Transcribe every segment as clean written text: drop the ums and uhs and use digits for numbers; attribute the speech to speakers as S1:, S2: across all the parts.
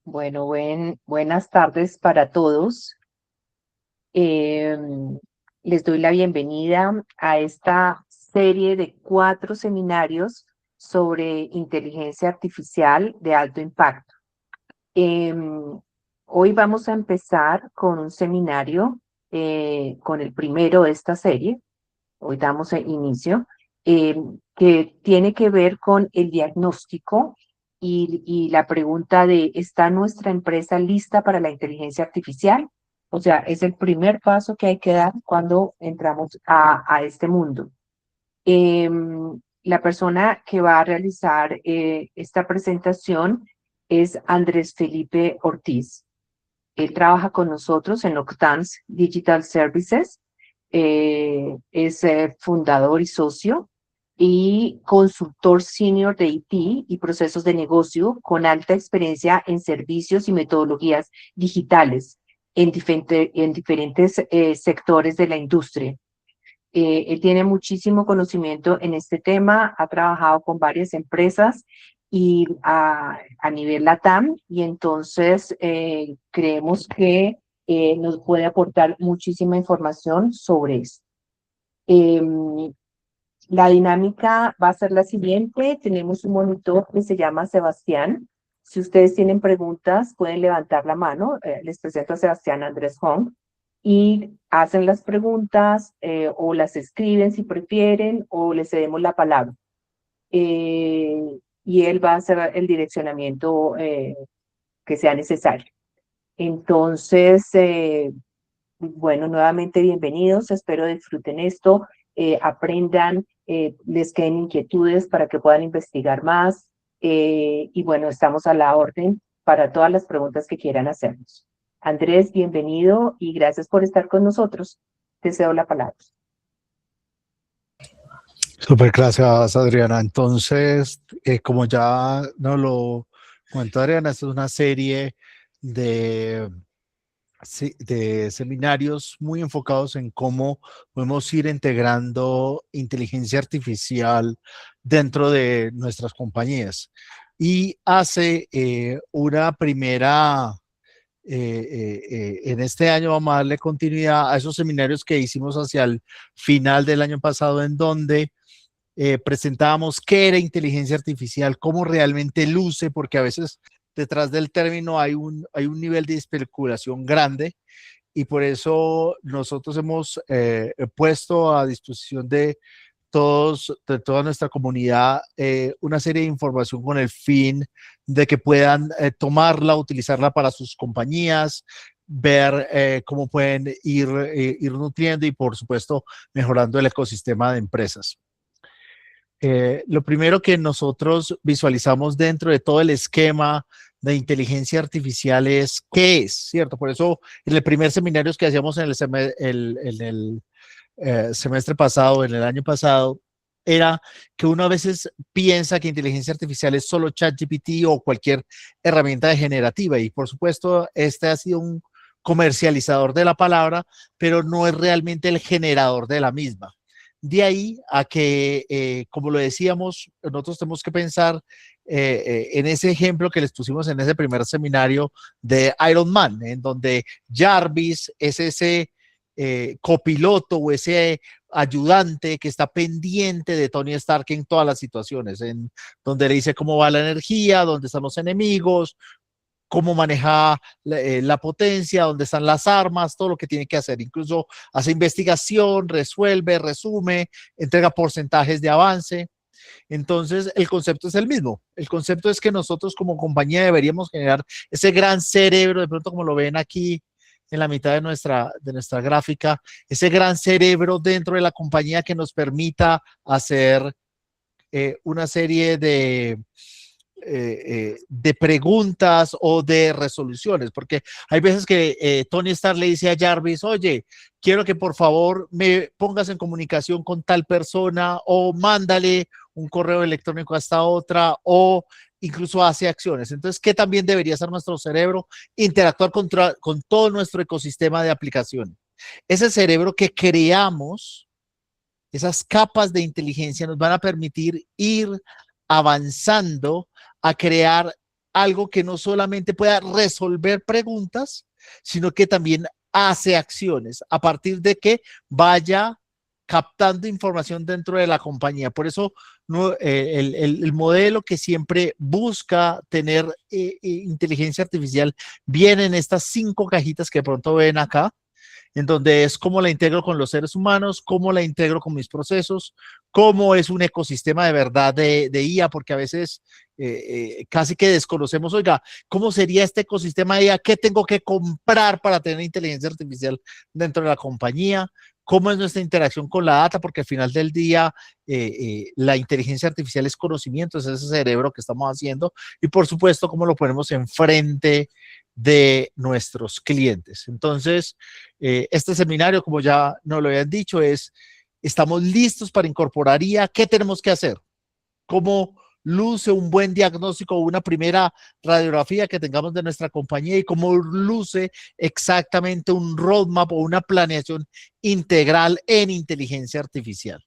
S1: Bueno, buenas tardes para todos. Em, Les doy la bienvenida a esta serie de 4 seminarios sobre inteligencia artificial de alto impacto. Em, Hoy vamos a empezar con un seminario, con el primero de esta serie. Hoy damos inicio, que tiene que ver con el diagnóstico y la pregunta de, ¿está nuestra empresa lista para la inteligencia artificial? O sea, es el primer paso que hay que dar cuando entramos a este mundo. La persona que va a realizar esta presentación es Andrés Felipe Ortiz. Él trabaja con nosotros en Octans Digital Services, es fundador y socio y consultor senior de IT y procesos de negocio con alta experiencia en servicios y metodologías digitales en diferentes sectores de la industria. Él tiene muchísimo conocimiento en este tema, ha trabajado con varias empresas y a nivel LATAM, y entonces creemos que nos puede aportar muchísima información sobre eso. Em, la dinámica va a ser la siguiente. Tenemos un monitor que se llama Sebastián. Si ustedes tienen preguntas, pueden levantar la mano. Les presento a Sebastián Andrés Hong y hacen las preguntas o las escriben si prefieren o les cedemos la palabra. Y él va a hacer el direccionamiento que sea necesario. Entonces, bueno, nuevamente bienvenidos, espero disfruten esto, aprendan, les queden inquietudes para que puedan investigar más, y bueno, estamos a la orden para todas las preguntas que quieran hacernos. Andrés, bienvenido y gracias por estar con nosotros. Te cedo la palabra.
S2: Súper, gracias, Adriana. Entonces, como ya nos lo comentó Adriana, esta es una serie de, de seminarios muy enfocados en cómo podemos ir integrando inteligencia artificial dentro de nuestras compañías. Y hace una primera en este año vamos a darle continuidad a esos seminarios que hicimos hacia el final del año pasado, en donde presentábamos qué era inteligencia artificial, cómo realmente luce, porque a veces detrás del término hay un nivel de especulación grande, y por eso nosotros hemos puesto a disposición de toda nuestra comunidad una serie de información con el fin de que puedan tomarla, utilizarla para sus compañías, ver cómo pueden ir nutriendo y, por supuesto, mejorando el ecosistema de empresas. Lo primero que nosotros visualizamos dentro de todo el esquema de inteligencia artificial es qué es, ¿cierto? Por eso en el primer seminario que hacíamos en el semestre pasado, en el año pasado, era que uno a veces piensa que inteligencia artificial es solo ChatGPT o cualquier herramienta generativa, y por supuesto este ha sido un comercializador de la palabra, pero no es realmente el generador de la misma. De ahí a que, como lo decíamos, nosotros tenemos que pensar en ese ejemplo que les pusimos en ese primer seminario de Iron Man, en donde Jarvis es ese copiloto o ese ayudante que está pendiente de Tony Stark en todas las situaciones, en donde le dice cómo va la energía, dónde están los enemigos, cómo maneja la potencia, dónde están las armas, todo lo que tiene que hacer. Incluso hace investigación, resuelve, resume, entrega porcentajes de avance. Entonces, el concepto es el mismo. El concepto es que nosotros como compañía deberíamos generar ese gran cerebro, de pronto como lo ven aquí en la mitad de nuestra gráfica, ese gran cerebro dentro de la compañía que nos permita hacer una serie de preguntas o de resoluciones, porque hay veces que Tony Stark le dice a Jarvis, oye, quiero que por favor me pongas en comunicación con tal persona, o mándale un correo electrónico a esta otra, o incluso hace acciones. Entonces, ¿qué también debería hacer nuestro cerebro? Interactuar con todo nuestro ecosistema de aplicación. Ese cerebro que creamos, esas capas de inteligencia nos van a permitir ir avanzando a crear algo que no solamente pueda resolver preguntas, sino que también hace acciones a partir de que vaya captando información dentro de la compañía. Por eso no, el modelo que siempre busca tener inteligencia artificial viene en estas 5 cajitas que de pronto ven acá, en donde es cómo la integro con los seres humanos, cómo la integro con mis procesos, cómo es un ecosistema de verdad de IA, porque a veces casi que desconocemos, oiga, ¿cómo sería este ecosistema de IA? ¿Qué tengo que comprar para tener inteligencia artificial dentro de la compañía? ¿Cómo es nuestra interacción con la data? Porque al final del día la inteligencia artificial es conocimiento, es ese cerebro que estamos haciendo y por supuesto cómo lo ponemos enfrente de nuestros clientes. Entonces, este seminario, como ya nos lo habían dicho, estamos listos para incorporar IA. ¿Qué tenemos que hacer? ¿Cómo luce un buen diagnóstico o una primera radiografía que tengamos de nuestra compañía y cómo luce exactamente un roadmap o una planeación integral en inteligencia artificial?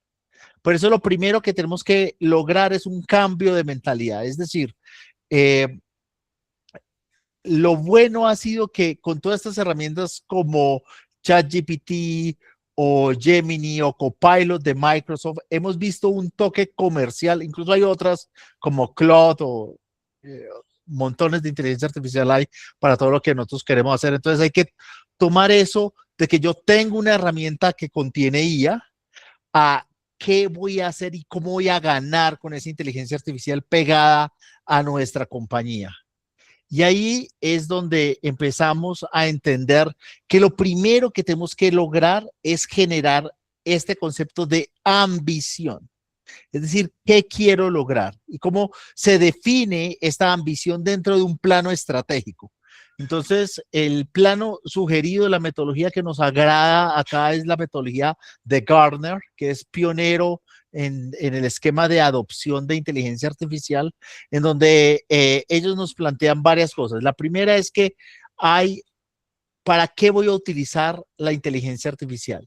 S2: Por eso lo primero que tenemos que lograr es un cambio de mentalidad, es decir, lo bueno ha sido que con todas estas herramientas como ChatGPT o Gemini o Copilot de Microsoft, hemos visto un toque comercial, incluso hay otras como Claude o montones de inteligencia artificial hay para todo lo que nosotros queremos hacer. Entonces hay que tomar eso de que yo tengo una herramienta que contiene IA a qué voy a hacer y cómo voy a ganar con esa inteligencia artificial pegada a nuestra compañía. Y ahí es donde empezamos a entender que lo primero que tenemos que lograr es generar este concepto de ambición. Es decir, ¿qué quiero lograr? Y cómo se define esta ambición dentro de un plano estratégico. Entonces, el plano sugerido, la metodología que nos agrada acá es la metodología de Gartner, que es pionero en el esquema de adopción de inteligencia artificial, en donde ellos nos plantean varias cosas. La primera es que ¿para qué voy a utilizar la inteligencia artificial?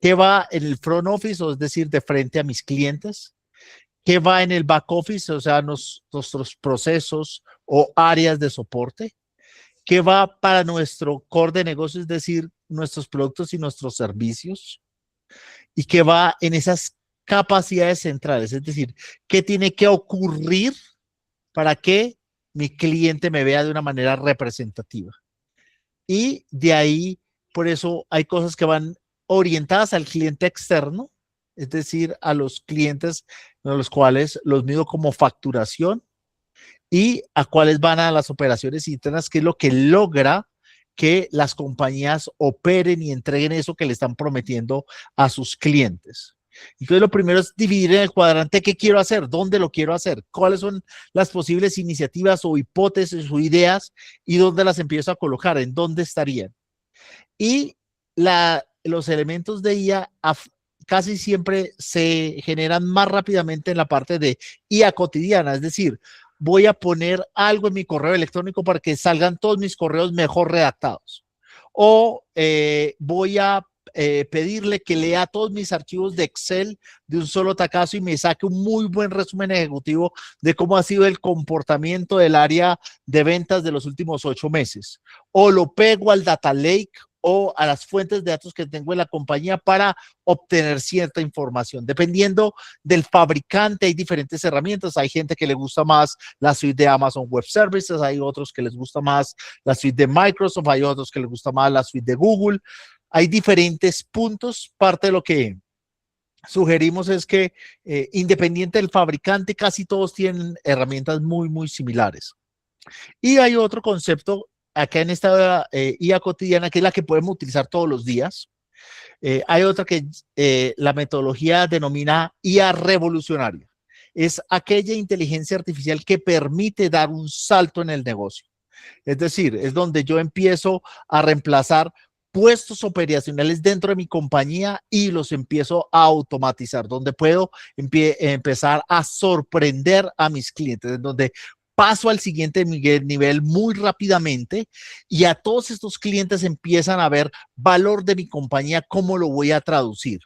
S2: ¿Qué va en el front office, o es decir, de frente a mis clientes? ¿Qué va en el back office, o sea, nuestros procesos o áreas de soporte? ¿Qué va para nuestro core de negocio, es decir, nuestros productos y nuestros servicios? ¿Y qué va en esas capacidades centrales? Es decir, ¿qué tiene que ocurrir para que mi cliente me vea de una manera representativa? Y de ahí, por eso hay cosas que van orientadas al cliente externo, es decir, a los clientes a los cuales los mido como facturación y a cuáles van a las operaciones internas, que es lo que logra que las compañías operen y entreguen eso que le están prometiendo a sus clientes. Entonces, lo primero es dividir en el cuadrante qué quiero hacer, dónde lo quiero hacer, cuáles son las posibles iniciativas o hipótesis o ideas y dónde las empiezo a colocar, en dónde estarían. Y los elementos de IA casi siempre se generan más rápidamente en la parte de IA cotidiana, es decir, voy a poner algo en mi correo electrónico para que salgan todos mis correos mejor redactados. O voy a pedirle que lea todos mis archivos de Excel de un solo tacazo y me saque un muy buen resumen ejecutivo de cómo ha sido el comportamiento del área de ventas de los últimos 8 meses. O lo pego al data lake o a las fuentes de datos que tengo en la compañía para obtener cierta información. Dependiendo del fabricante, hay diferentes herramientas. Hay gente que le gusta más la suite de Amazon Web Services, hay otros que les gusta más la suite de Microsoft, hay otros que les gusta más la suite de Google. Hay diferentes puntos. Parte de lo que sugerimos es que independiente del fabricante, casi todos tienen herramientas muy, muy similares. Y hay otro concepto acá en esta IA cotidiana, que es la que podemos utilizar todos los días. Hay otra que la metodología denomina IA revolucionaria. Es aquella inteligencia artificial que permite dar un salto en el negocio. Es decir, es donde yo empiezo a reemplazar puestos operacionales dentro de mi compañía y los empiezo a automatizar, donde puedo empezar a sorprender a mis clientes, en donde paso al siguiente nivel muy rápidamente y a todos estos clientes empiezan a ver valor de mi compañía, cómo lo voy a traducir.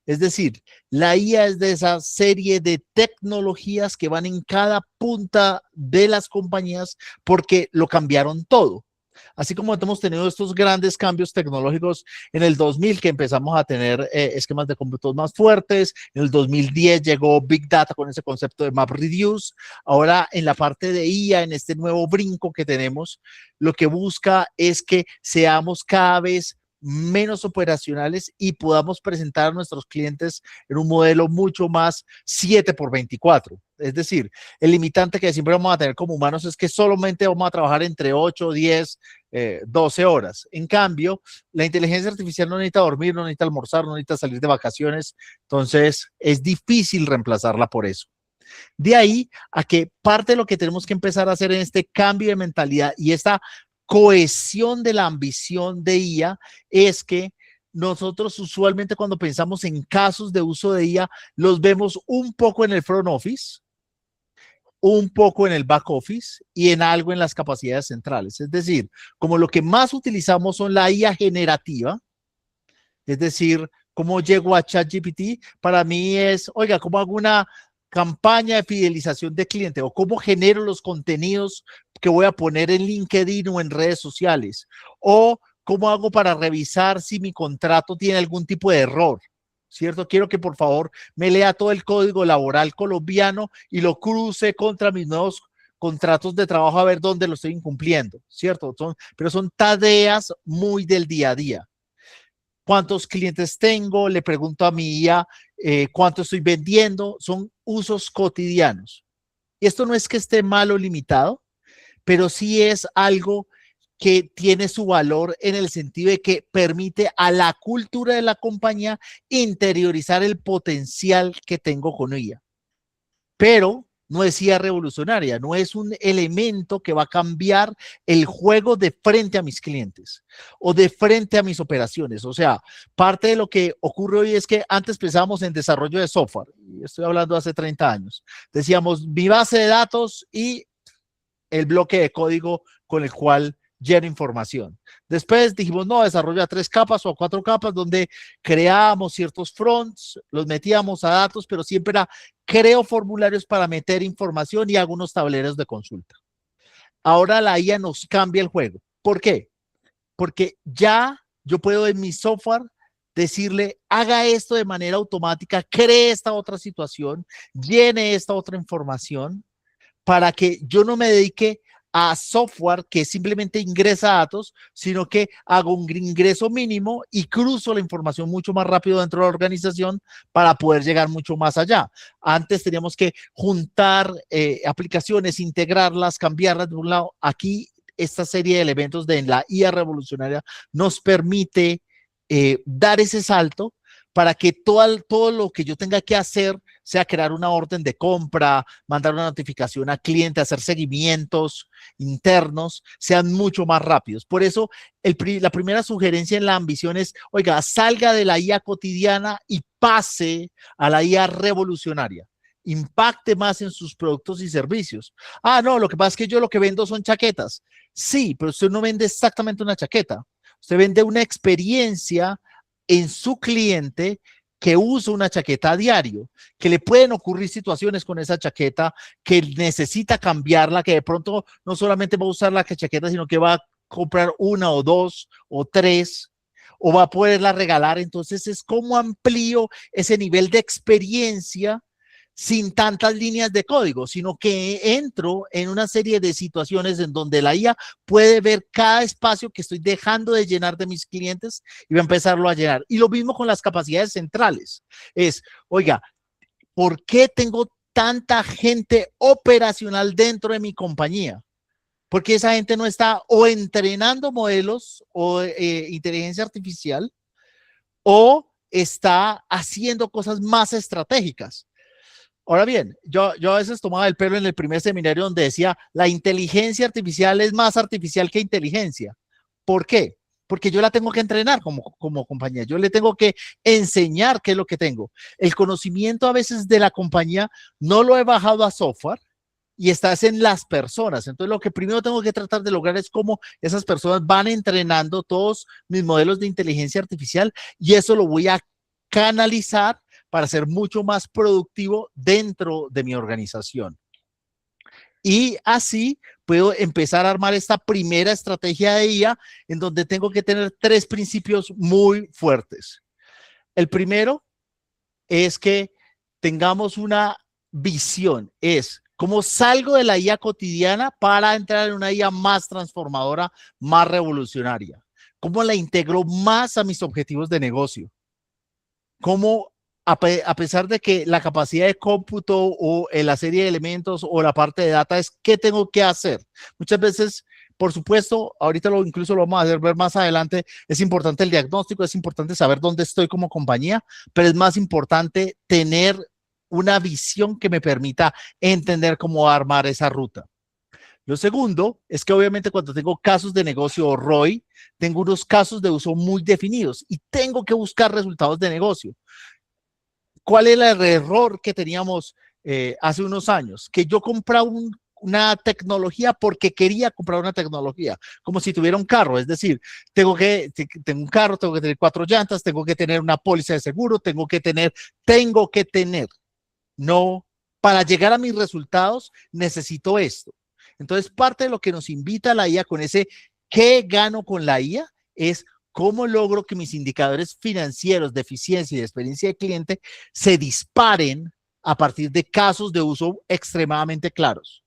S2: Es decir, la IA es de esa serie de tecnologías que van en cada punta de las compañías porque lo cambiaron todo. Así como hemos tenido estos grandes cambios tecnológicos en el 2000 que empezamos a tener esquemas de cómputos más fuertes, en el 2010 llegó Big Data con ese concepto de MapReduce, ahora en la parte de IA, en este nuevo brinco que tenemos, lo que busca es que seamos cada vez menos operacionales y podamos presentar a nuestros clientes en un modelo mucho más 7x24. Es decir, el limitante que siempre vamos a tener como humanos es que solamente vamos a trabajar entre 8, 10, 12 horas. En cambio, la inteligencia artificial no necesita dormir, no necesita almorzar, no necesita salir de vacaciones. Entonces, es difícil reemplazarla por eso. De ahí a que parte de lo que tenemos que empezar a hacer en este cambio de mentalidad y esta cohesión de la ambición de IA es que nosotros usualmente cuando pensamos en casos de uso de IA, los vemos un poco en el front office, un poco en el back office y en algo en las capacidades centrales. Es decir, como lo que más utilizamos son la IA generativa, es decir, cómo llego a ChatGPT, para mí es, oiga, cómo hago una campaña de fidelización de cliente o cómo genero los contenidos que voy a poner en LinkedIn o en redes sociales o cómo hago para revisar si mi contrato tiene algún tipo de error. ¿Cierto? Quiero que por favor me lea todo el código laboral colombiano y lo cruce contra mis nuevos contratos de trabajo a ver dónde lo estoy incumpliendo, ¿cierto? Pero son tareas muy del día a día. ¿Cuántos clientes tengo? Le pregunto a mi IA cuánto estoy vendiendo. Son usos cotidianos. Y esto no es que esté mal o limitado, pero sí es algo que tiene su valor en el sentido de que permite a la cultura de la compañía interiorizar el potencial que tengo con ella. Pero no es IA revolucionaria, no es un elemento que va a cambiar el juego de frente a mis clientes o de frente a mis operaciones. O sea, parte de lo que ocurre hoy es que antes pensábamos en desarrollo de software, y estoy hablando de hace 30 años. Decíamos mi base de datos y el bloque de código con el cual lleno información. Después dijimos, no, desarrolla 3 capas o 4 capas donde creábamos ciertos fronts, los metíamos a datos, pero siempre era creo formularios para meter información y hago unos tableros de consulta. Ahora la IA nos cambia el juego. ¿Por qué? Porque ya yo puedo en mi software decirle, haga esto de manera automática, cree esta otra situación, llene esta otra información, para que yo no me dedique a software que simplemente ingresa datos, sino que hago un ingreso mínimo y cruzo la información mucho más rápido dentro de la organización para poder llegar mucho más allá. Antes teníamos que juntar aplicaciones, integrarlas, cambiarlas de un lado. Aquí esta serie de elementos de la IA revolucionaria nos permite dar ese salto para que todo lo que yo tenga que hacer sea crear una orden de compra, mandar una notificación al cliente, hacer seguimientos internos, sean mucho más rápidos. Por eso, la primera sugerencia en la ambición es, oiga, salga de la IA cotidiana y pase a la IA revolucionaria. Impacte más en sus productos y servicios. Ah, no, lo que pasa es que yo lo que vendo son chaquetas. Sí, pero usted no vende exactamente una chaqueta. Usted vende una experiencia en su cliente que usa una chaqueta a diario, que le pueden ocurrir situaciones con esa chaqueta, que necesita cambiarla, que de pronto no solamente va a usar la chaqueta, sino que va a comprar 1 o 2 o 3 o va a poderla regalar. Entonces es como amplío ese nivel de experiencia sin tantas líneas de código, sino que entro en una serie de situaciones en donde la IA puede ver cada espacio que estoy dejando de llenar de mis clientes y va a empezarlo a llenar. Y lo mismo con las capacidades centrales. Es, oiga, ¿por qué tengo tanta gente operacional dentro de mi compañía? Porque esa gente no está o entrenando modelos o inteligencia artificial o está haciendo cosas más estratégicas. Ahora bien, yo a veces tomaba el pelo en el primer seminario donde decía la inteligencia artificial es más artificial que inteligencia. ¿Por qué? Porque yo la tengo que entrenar como compañía. Yo le tengo que enseñar qué es lo que tengo. El conocimiento a veces de la compañía no lo he bajado a software y estás en las personas. Entonces lo que primero tengo que tratar de lograr es cómo esas personas van entrenando todos mis modelos de inteligencia artificial y eso lo voy a canalizar para ser mucho más productivo dentro de mi organización. Y así puedo empezar a armar esta primera estrategia de IA en donde tengo que tener 3 principios muy fuertes. El primero es que tengamos una visión, es cómo salgo de la IA cotidiana para entrar en una IA más transformadora, más revolucionaria. ¿Cómo la integro más a mis objetivos de negocio? ¿Cómo, a pesar de que la capacidad de cómputo o la serie de elementos o la parte de data es qué tengo que hacer? Muchas veces, por supuesto, ahorita incluso lo vamos a hacer ver más adelante, es importante el diagnóstico, es importante saber dónde estoy como compañía, pero es más importante tener una visión que me permita entender cómo armar esa ruta. Lo segundo es que obviamente cuando tengo casos de negocio o ROI, tengo unos casos de uso muy definidos y tengo que buscar resultados de negocio. ¿Cuál era el error que teníamos hace unos años? Que yo compraba una tecnología porque quería comprar una tecnología, como si tuviera un carro, es decir, tengo un carro, tengo que tener 4 llantas, tengo que tener una póliza de seguro, tengo que tener, no, para llegar a mis resultados necesito esto. Entonces, parte de lo que nos invita la IA con ese ¿qué gano con la IA? Es cómo logro que mis indicadores financieros de eficiencia y de experiencia de cliente se disparen a partir de casos de uso extremadamente claros.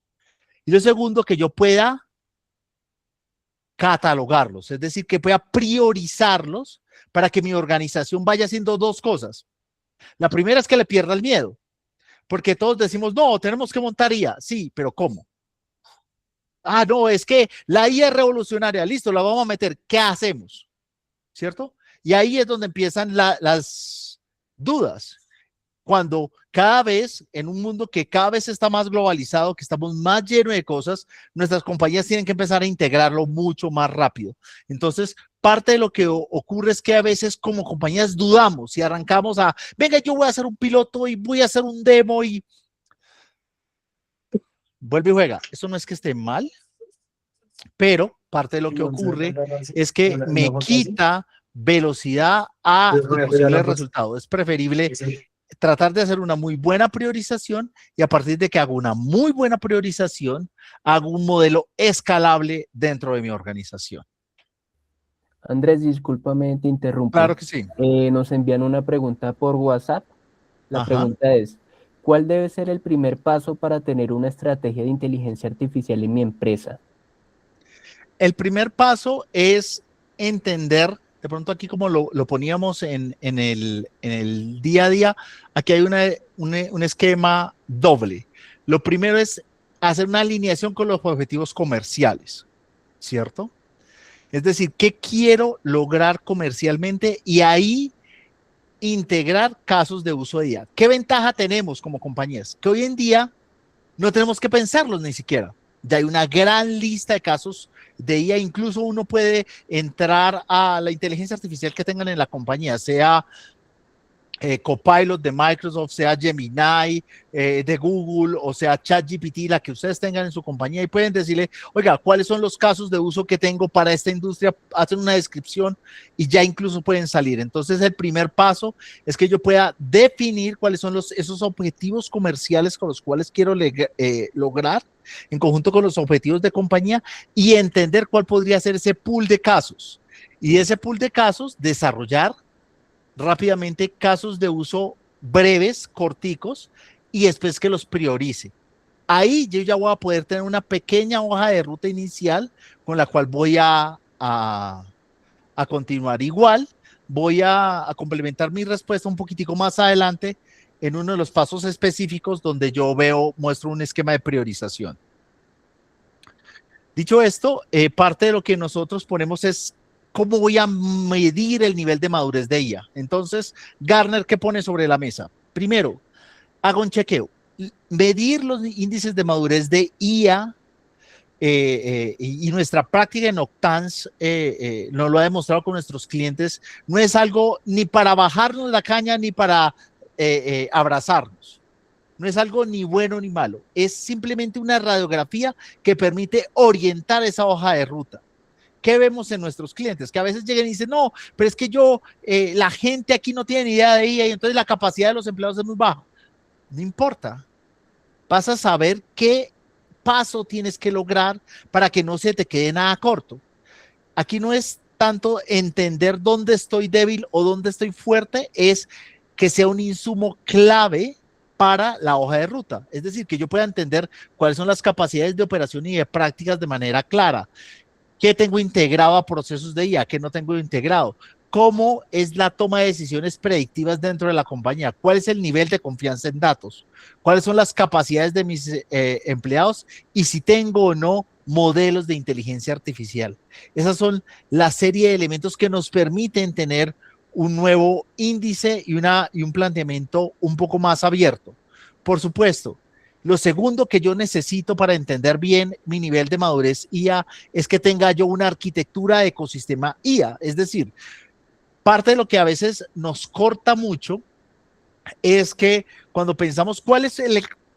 S2: Y lo segundo, que yo pueda catalogarlos, es decir, que pueda priorizarlos para que mi organización vaya haciendo 2 cosas. La primera es que le pierda el miedo, porque todos decimos, no, tenemos que montar IA. Sí, pero ¿cómo? Ah, no, es que la IA es revolucionaria, listo, la vamos a meter, ¿qué hacemos? ¿Cierto? Y ahí es donde empiezan las dudas. Cuando cada vez, en un mundo que cada vez está más globalizado, que estamos más llenos de cosas, nuestras compañías tienen que empezar a integrarlo mucho más rápido. Entonces, parte de lo que ocurre es que a veces como compañías dudamos y arrancamos a, venga, yo voy a hacer un piloto y voy a hacer un demo y vuelve y juega. Eso no es que esté mal, pero parte de lo que ocurre es que me quita velocidad a mi posible resultado. Es preferible tratar de hacer una muy buena priorización y a partir de que hago una muy buena priorización, hago un modelo escalable dentro de mi organización.
S3: Andrés, discúlpame, te interrumpo.
S2: Claro que sí.
S3: Nos envían una pregunta por WhatsApp. La pregunta es, ¿cuál debe ser el primer paso para tener una estrategia de inteligencia artificial en mi empresa?
S2: El primer paso es entender, de pronto aquí como lo poníamos en el día a día, aquí hay un esquema doble. Lo primero es hacer una alineación con los objetivos comerciales, ¿cierto? Es decir, ¿qué quiero lograr comercialmente? Y ahí integrar casos de uso de IA. ¿Qué ventaja tenemos como compañías? Que hoy en día no tenemos que pensarlos ni siquiera. Ya hay una gran lista de casos de IA, incluso uno puede entrar a la inteligencia artificial que tengan en la compañía, sea Copilot de Microsoft, sea Gemini de Google, o sea ChatGPT, la que ustedes tengan en su compañía, y pueden decirle, oiga, ¿cuáles son los casos de uso que tengo para esta industria? Hacen una descripción y ya incluso pueden salir. Entonces, el primer paso es que yo pueda definir cuáles son esos objetivos comerciales con los cuales quiero lograr en conjunto con los objetivos de compañía y entender cuál podría ser ese pool de casos. Y ese pool de casos, desarrollar rápidamente casos de uso breves, corticos, y después que los priorice. Ahí yo ya voy a poder tener una pequeña hoja de ruta inicial con la cual voy a continuar. Igual voy a complementar mi respuesta un poquitico más adelante en uno de los pasos específicos donde yo muestro un esquema de priorización. Dicho esto, parte de lo que nosotros ponemos es cómo voy a medir el nivel de madurez de IA. Entonces, Gartner, ¿qué pone sobre la mesa? Primero, hago un chequeo. Medir los índices de madurez de IA y nuestra práctica en Octans nos lo ha demostrado con nuestros clientes. No es algo ni para bajarnos la caña ni para abrazarnos. No es algo ni bueno ni malo. Es simplemente una radiografía que permite orientar esa hoja de ruta. ¿qué vemos en nuestros clientes? Que a veces llegan y dicen, no, pero es que la gente aquí no tiene ni idea de IA y entonces la capacidad de los empleados es muy baja. No importa, vas a saber qué paso tienes que lograr para que no se te quede nada corto. Aquí no es tanto entender dónde estoy débil o dónde estoy fuerte, es que sea un insumo clave para la hoja de ruta. Es decir, que yo pueda entender cuáles son las capacidades de operación y de prácticas de manera clara. ¿Qué tengo integrado a procesos de IA? ¿Qué no tengo integrado? ¿Cómo es la toma de decisiones predictivas dentro de la compañía? ¿Cuál es el nivel de confianza en datos? ¿Cuáles son las capacidades de mis empleados? Y si tengo o no modelos de inteligencia artificial. Esas son la serie de elementos que nos permiten tener un nuevo índice y un planteamiento un poco más abierto. Por supuesto, lo segundo que yo necesito para entender bien mi nivel de madurez IA es que tenga yo una arquitectura de ecosistema IA. Es decir, parte de lo que a veces nos corta mucho es que cuando pensamos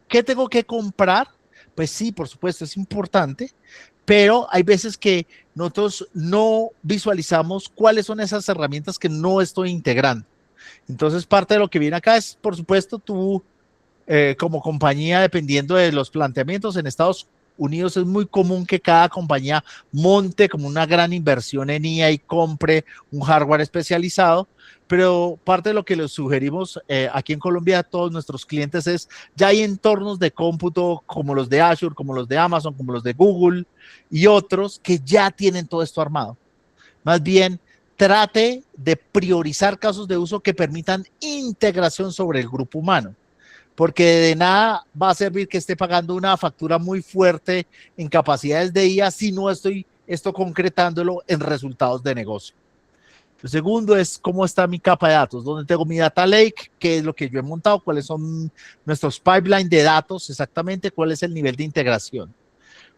S2: qué tengo que comprar, pues sí, por supuesto, es importante, pero hay veces que nosotros no visualizamos cuáles son esas herramientas que no estoy integrando. Entonces, parte de lo que viene acá es, por supuesto, tú como compañía, dependiendo de los planteamientos en Estados Unidos, es muy común que cada compañía monte como una gran inversión en IA y compre un hardware especializado, pero parte de lo que les sugerimos aquí en Colombia a todos nuestros clientes es, ya hay entornos de cómputo como los de Azure, como los de Amazon, como los de Google y otros que ya tienen todo esto armado. Más bien, trate de priorizar casos de uso que permitan integración sobre el grupo humano, porque de nada va a servir que esté pagando una factura muy fuerte en capacidades de IA si no estoy concretándolo en resultados de negocio. Lo segundo es cómo está mi capa de datos, dónde tengo mi data lake, qué es lo que yo he montado, cuáles son nuestros pipelines de datos, exactamente cuál es el nivel de integración,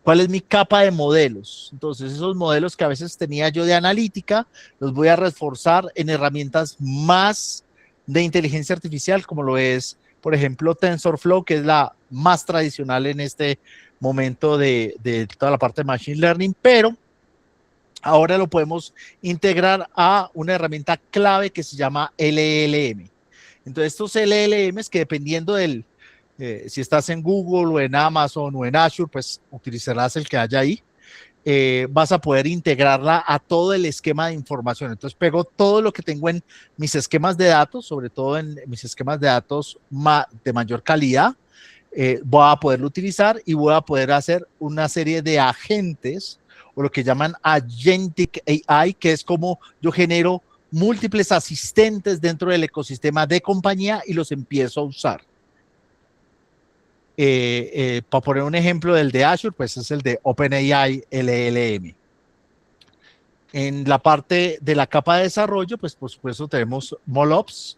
S2: cuál es mi capa de modelos. Entonces, esos modelos que a veces tenía yo de analítica, los voy a reforzar en herramientas más de inteligencia artificial, como lo es, por ejemplo, TensorFlow, que es la más tradicional en este momento de toda la parte de Machine Learning, pero ahora lo podemos integrar a una herramienta clave que se llama LLM. Entonces, estos LLMs que dependiendo si estás en Google o en Amazon o en Azure, pues utilizarás el que haya ahí. Vas a poder integrarla a todo el esquema de información. Entonces pego todo lo que tengo en mis esquemas de datos, sobre todo en mis esquemas de datos de mayor calidad, voy a poderlo utilizar y voy a poder hacer una serie de agentes o lo que llaman Agentic AI, que es como yo genero múltiples asistentes dentro del ecosistema de compañía y los empiezo a usar. Para poner un ejemplo del de Azure, pues es el de OpenAI LLM. En la parte de la capa de desarrollo, pues por supuesto tenemos MLOps,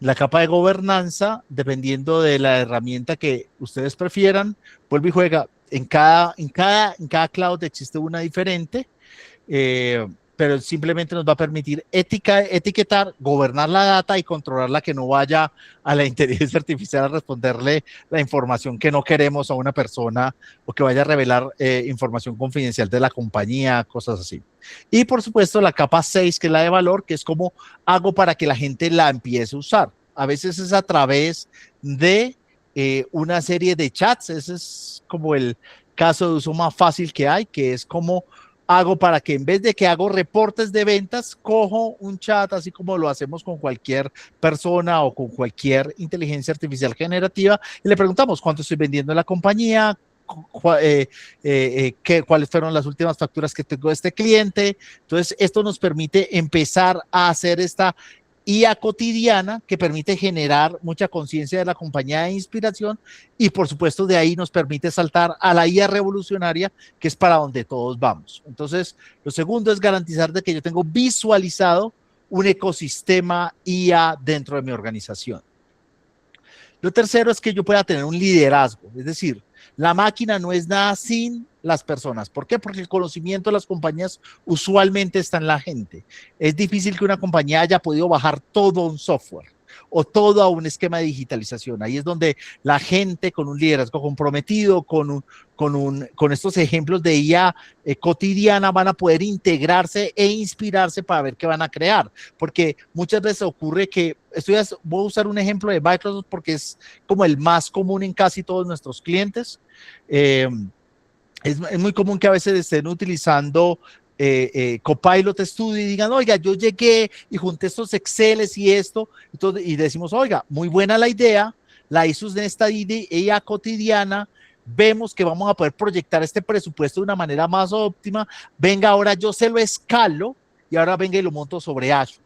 S2: la capa de gobernanza, dependiendo de la herramienta que ustedes prefieran, vuelve y juega. En cada cloud existe una diferente, pero simplemente nos va a permitir etiquetar, gobernar la data y controlarla, que no vaya a la inteligencia artificial a responderle la información que no queremos a una persona o que vaya a revelar información confidencial de la compañía, cosas así. Y por supuesto la capa 6, que es la de valor, que es cómo hago para que la gente la empiece a usar. A veces es a través de una serie de chats. Ese es como el caso de uso más fácil que hay, que es como hago para que en vez de que hago reportes de ventas, cojo un chat, así como lo hacemos con cualquier persona o con cualquier inteligencia artificial generativa, y le preguntamos cuánto estoy vendiendo en la compañía, cuáles fueron las últimas facturas que tengo de este cliente. Entonces, esto nos permite empezar a hacer esta IA cotidiana que permite generar mucha conciencia de la compañía de inspiración y por supuesto de ahí nos permite saltar a la IA revolucionaria, que es para donde todos vamos. Entonces, lo segundo es garantizar de que yo tengo visualizado un ecosistema IA dentro de mi organización. Lo tercero es que yo pueda tener un liderazgo, es decir, la máquina no es nada sin las personas. ¿Por qué? Porque el conocimiento de las compañías usualmente está en la gente. Es difícil que una compañía haya podido bajar todo un software. o todo a un esquema de digitalización. Ahí es donde la gente con un liderazgo comprometido, con estos ejemplos de IA cotidiana van a poder integrarse e inspirarse para ver qué van a crear, porque muchas veces ocurre que, voy a usar un ejemplo de Microsoft porque es como el más común en casi todos nuestros clientes. Es muy común que a veces estén utilizando Copilot Studio y digan, oiga, yo llegué y junté estos Exceles y esto, y decimos, oiga, muy buena la idea, la hizo en esta IA cotidiana, vemos que vamos a poder proyectar este presupuesto de una manera más óptima, venga, ahora yo se lo escalo y ahora venga y lo monto sobre Azure.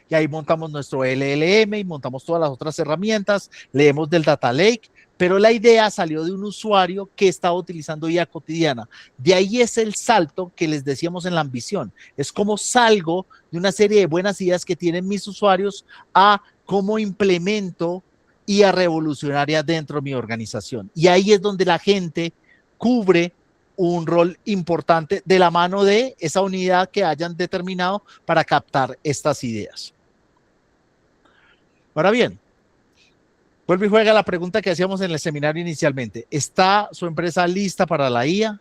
S2: Y ahí montamos nuestro LLM y montamos todas las otras herramientas, leemos del Data Lake, pero la idea salió de un usuario que estaba utilizando IA cotidiana. De ahí es el salto que les decíamos en la ambición. Es cómo salgo de una serie de buenas ideas que tienen mis usuarios a cómo implemento IA revolucionaria dentro de mi organización. Y ahí es donde la gente cubre un rol importante de la mano de esa unidad que hayan determinado para captar estas ideas. Ahora bien, vuelve y juega la pregunta que hacíamos en el seminario inicialmente. ¿Está su empresa lista para la IA?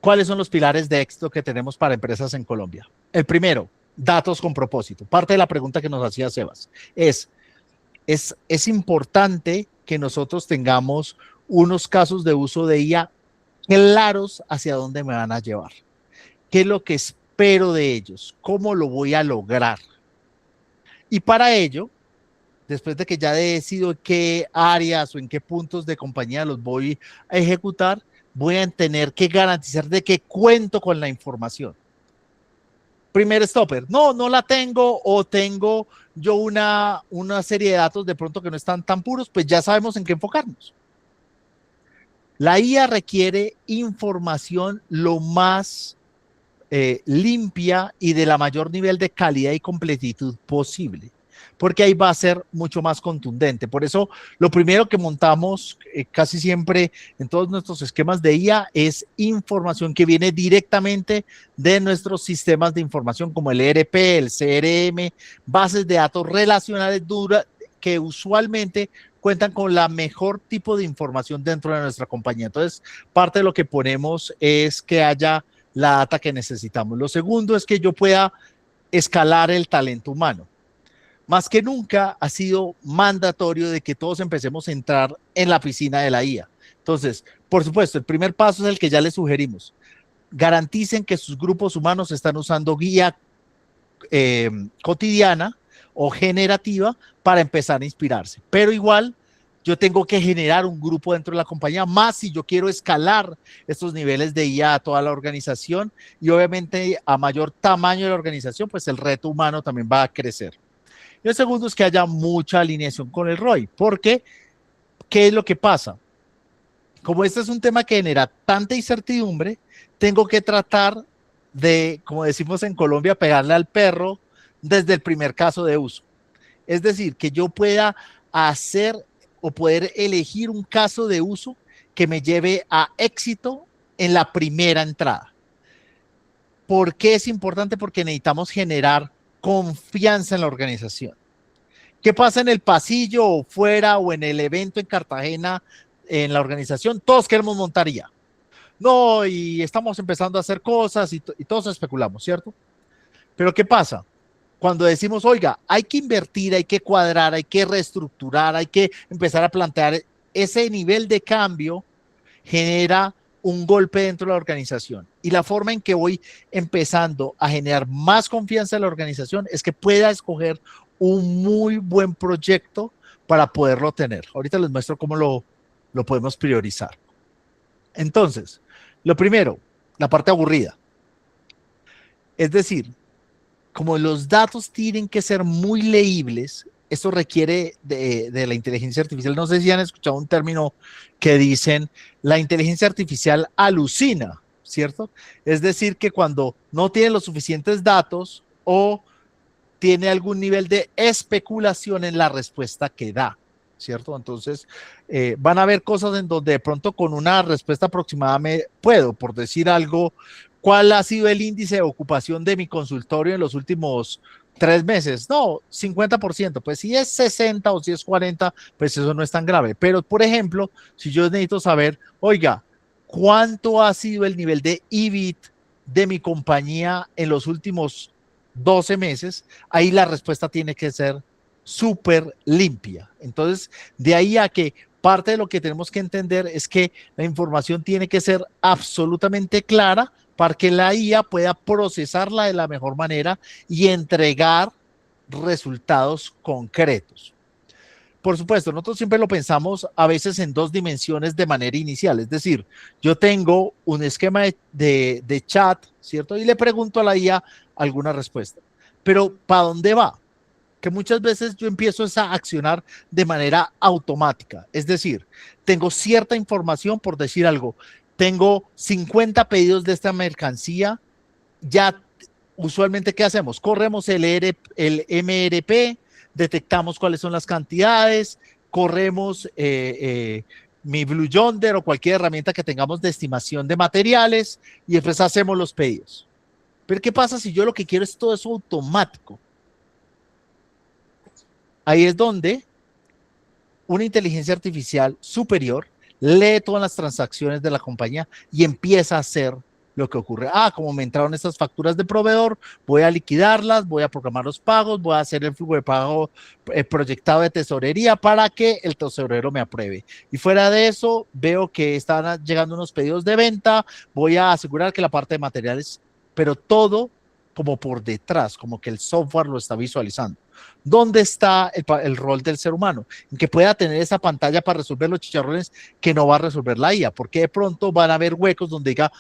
S2: ¿Cuáles son los pilares de éxito que tenemos para empresas en Colombia? El primero, datos con propósito. Parte de la pregunta que nos hacía Sebas es importante que nosotros tengamos unos casos de uso de IA claros hacia dónde me van a llevar. ¿Qué es lo que espero de ellos? ¿Cómo lo voy a lograr? Y para ello, después de que ya decido en qué áreas o en qué puntos de compañía los voy a ejecutar, voy a tener que garantizar de que cuento con la información. Primer stopper, no la tengo, o tengo yo una serie de datos de pronto que no están tan puros, pues ya sabemos en qué enfocarnos. La IA requiere información lo más limpia y de la mayor nivel de calidad y completitud posible, porque ahí va a ser mucho más contundente. Por eso, lo primero que montamos casi siempre en todos nuestros esquemas de IA es información que viene directamente de nuestros sistemas de información como el ERP, el CRM, bases de datos relacionales duras que usualmente cuentan con la mejor tipo de información dentro de nuestra compañía. Entonces, parte de lo que ponemos es que haya la data que necesitamos. Lo segundo es que yo pueda escalar el talento humano. Más que nunca ha sido mandatorio de que todos empecemos a entrar en la piscina de la IA. Entonces, por supuesto, el primer paso es el que ya les sugerimos. Garanticen que sus grupos humanos están usando guía cotidiana o generativa para empezar a inspirarse. Pero igual, yo tengo que generar un grupo dentro de la compañía, más si yo quiero escalar estos niveles de IA a toda la organización, y obviamente a mayor tamaño de la organización, pues el reto humano también va a crecer. Y el segundo es que haya mucha alineación con el ROI, porque ¿qué es lo que pasa? Como este es un tema que genera tanta incertidumbre, tengo que tratar de, como decimos en Colombia, pegarle al perro desde el primer caso de uso. Es decir, que yo pueda hacer o poder elegir un caso de uso que me lleve a éxito en la primera entrada. ¿Por qué es importante? Porque necesitamos generar confianza en la organización. ¿Qué pasa en el pasillo o fuera o en el evento en Cartagena en la organización? Todos queremos montar IA. No, y estamos empezando a hacer cosas y todos especulamos, ¿cierto? Pero ¿qué pasa? Cuando decimos, oiga, hay que invertir, hay que cuadrar, hay que reestructurar, hay que empezar a plantear ese nivel de cambio, genera un golpe dentro de la organización. Y la forma en que voy empezando a generar más confianza en la organización es que pueda escoger un muy buen proyecto para poderlo tener. Ahorita les muestro cómo lo podemos priorizar. Entonces, lo primero, la parte aburrida. Es decir, como los datos tienen que ser muy leíbles, esto requiere de la inteligencia artificial. No sé si han escuchado un término que dicen, la inteligencia artificial alucina, ¿cierto? Es decir, que cuando no tiene los suficientes datos o tiene algún nivel de especulación en la respuesta que da, ¿cierto? Entonces, van a haber cosas en donde de pronto con una respuesta aproximada puedo, por decir algo, ¿cuál ha sido el índice de ocupación de mi consultorio en los últimos 3 meses, no, 50%, pues si es 60 o si es 40, pues eso no es tan grave. Pero, por ejemplo, si yo necesito saber, oiga, ¿cuánto ha sido el nivel de EBIT de mi compañía en los últimos 12 meses? Ahí la respuesta tiene que ser súper limpia. Entonces, de ahí a que parte de lo que tenemos que entender es que la información tiene que ser absolutamente clara para que la IA pueda procesarla de la mejor manera y entregar resultados concretos. Por supuesto, nosotros siempre lo pensamos a veces en 2 dimensiones de manera inicial, es decir, yo tengo un esquema de chat, ¿cierto? Y le pregunto a la IA alguna respuesta, pero ¿para dónde va? Que muchas veces yo empiezo a accionar de manera automática, es decir, tengo cierta información, por decir algo, tengo 50 pedidos de esta mercancía, ya usualmente ¿qué hacemos? Corremos el MRP, detectamos cuáles son las cantidades, corremos mi Blue Yonder o cualquier herramienta que tengamos de estimación de materiales y después hacemos los pedidos. Pero ¿qué pasa si yo lo que quiero es todo eso automático? Ahí es donde una inteligencia artificial superior lee todas las transacciones de la compañía y empieza a hacer lo que ocurre. Como me entraron estas facturas de proveedor, voy a liquidarlas, voy a programar los pagos, voy a hacer el flujo de pago proyectado de tesorería para que el tesorero me apruebe. Y fuera de eso, veo que están llegando unos pedidos de venta, voy a asegurar que la parte de materiales, pero todo como por detrás, como que el software lo está visualizando. ¿Dónde está el rol del ser humano? En que pueda tener esa pantalla para resolver los chicharrones que no va a resolver la IA, porque de pronto van a haber huecos donde diga,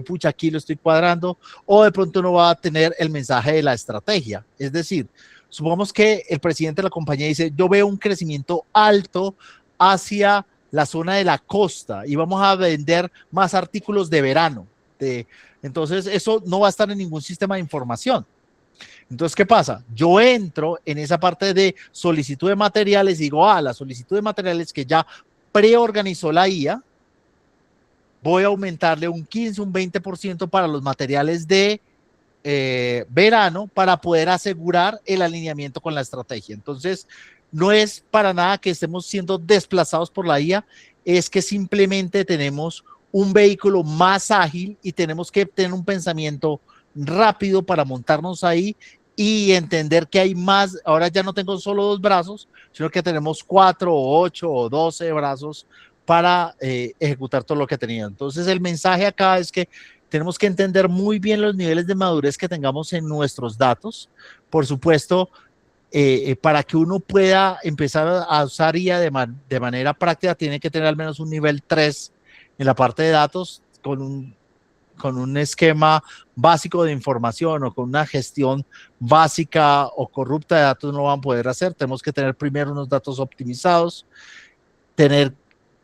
S2: pucha, aquí lo estoy cuadrando, o de pronto no va a tener el mensaje de la estrategia. Es decir, supongamos que el presidente de la compañía dice, yo veo un crecimiento alto hacia la zona de la costa y vamos a vender más artículos de verano. Entonces, eso no va a estar en ningún sistema de información. Entonces, ¿qué pasa? Yo entro en esa parte de solicitud de materiales y digo, la solicitud de materiales que ya preorganizó la IA, voy a aumentarle un 15, un 20% para los materiales de verano para poder asegurar el alineamiento con la estrategia. Entonces, no es para nada que estemos siendo desplazados por la IA, es que simplemente tenemos un vehículo más ágil y tenemos que tener un pensamiento rápido para montarnos ahí y entender que hay más. Ahora ya no tengo solo 2 brazos, sino que tenemos 4 o 8 o 12 brazos para ejecutar todo lo que tenía. Entonces el mensaje acá es que tenemos que entender muy bien los niveles de madurez que tengamos en nuestros datos. Por supuesto, para que uno pueda empezar a usar IA de manera práctica, tiene que tener al menos un nivel 3 en la parte de datos con un esquema básico de información o con una gestión básica o corrupta de datos no van a poder hacer. Tenemos que tener primero unos datos optimizados, tener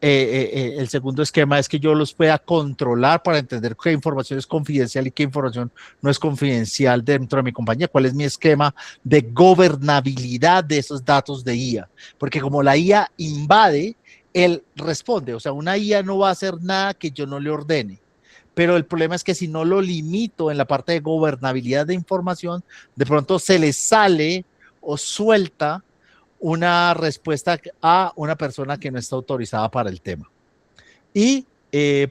S2: el segundo esquema es que yo los pueda controlar para entender qué información es confidencial y qué información no es confidencial dentro de mi compañía, cuál es mi esquema de gobernabilidad de esos datos de IA, porque como la IA invade, él responde, o sea, una IA no va a hacer nada que yo no le ordene. Pero el problema es que si no lo limito en la parte de gobernabilidad de información, de pronto se le sale o suelta una respuesta a una persona que no está autorizada para el tema. Y